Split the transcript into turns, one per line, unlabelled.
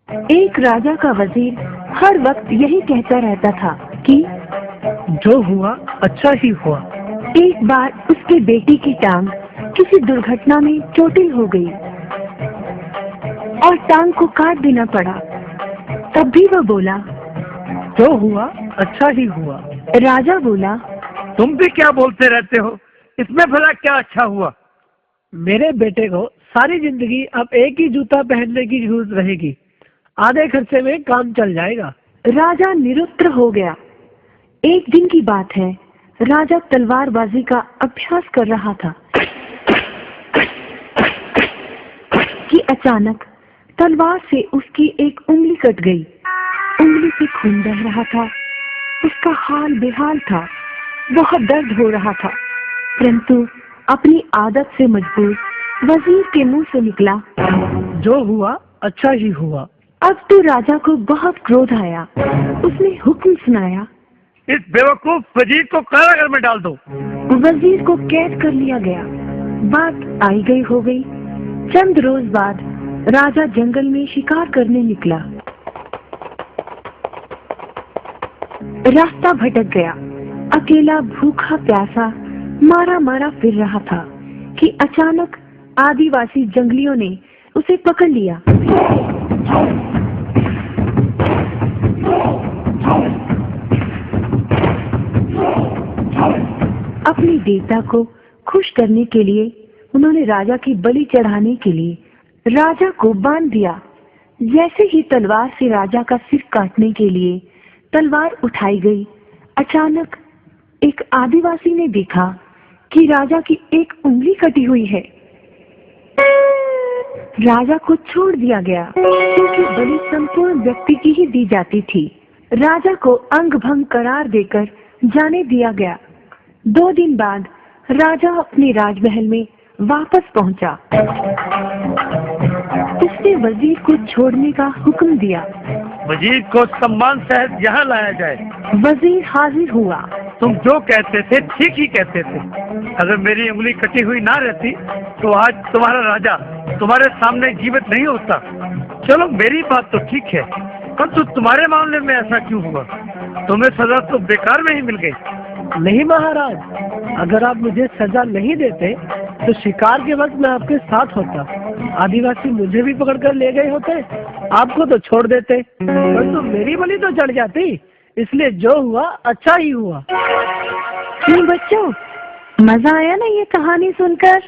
एक राजा का वजीर हर वक्त यही कहता रहता था कि
जो हुआ अच्छा ही हुआ।
एक बार उसके बेटी की टांग किसी दुर्घटना में चोटिल हो गई और टांग को काट देना पड़ा। तब भी वह बोला,
जो हुआ अच्छा ही हुआ।
राजा बोला,
तुम भी क्या बोलते रहते हो, इसमें भला क्या अच्छा हुआ?
मेरे बेटे को सारी जिंदगी अब एक ही जूता पहनने की जरूरत रहेगी, आधे खर्चे में काम चल जाएगा।
राजा निरुत्तर हो गया। एक दिन की बात है, राजा तलवारबाजी का अभ्यास कर रहा था कि अचानक तलवार से उसकी एक उंगली कट गई। उंगली से खून बह रहा था। उसका हाल बेहाल था। बहुत दर्द हो रहा था, परंतु अपनी आदत से मजबूर वजीर के मुंह से निकला,
जो हुआ अच्छा ही हुआ।
अब तो राजा को बहुत क्रोध आया। उसने हुक्म सुनाया,
इस बेवकूफ वजीर को कारागार में डाल दो।
वजीर को कैद कर लिया गया। बात आई गई हो गई। चंद रोज बाद राजा जंगल में शिकार करने निकला। रास्ता भटक गया। अकेला भूखा प्यासा मारा मारा फिर रहा था कि अचानक आदिवासी जंगलियों ने उसे पकड़ लिया। अपनी देवता को खुश करने के लिए उन्होंने राजा की बलि चढ़ाने के लिए राजा को बांध दिया। जैसे ही तलवार से राजा का सिर काटने के लिए तलवार उठाई गई, अचानक एक आदिवासी ने देखा कि राजा की एक उंगली कटी हुई है। राजा को छोड़ दिया गया क्योंकि बलि संपूर्ण व्यक्ति की ही दी जाती थी। राजा को अंग भंग करार देकर जाने दिया गया। 2 दिन बाद राजा अपने राजमहल में वापस पहुंचा। उसने वजीर को छोड़ने का हुक्म दिया।
वजीर को सम्मान सहित यहाँ लाया जाए।
वजीर हाजिर हुआ।
तुम जो कहते थे ठीक ही कहते थे। अगर मेरी उंगली कटी हुई ना रहती तो आज तुम्हारा राजा तुम्हारे सामने जीवित नहीं होता। चलो मेरी बात तो ठीक है, परंतु तुम्हारे मामले में ऐसा क्यों हुआ? तुम्हें सजा तो बेकार में ही मिल गई।
नहीं महाराज, अगर आप मुझे सजा नहीं देते तो शिकार के वक्त मैं आपके साथ होता। आदिवासी मुझे भी पकड़कर ले गए होते, आपको तो छोड़ देते, परंतु मेरी बलि तो चढ़ जाती। इसलिए जो हुआ अच्छा ही हुआ।
बच्चों, मजा आया ना ये कहानी सुनकर?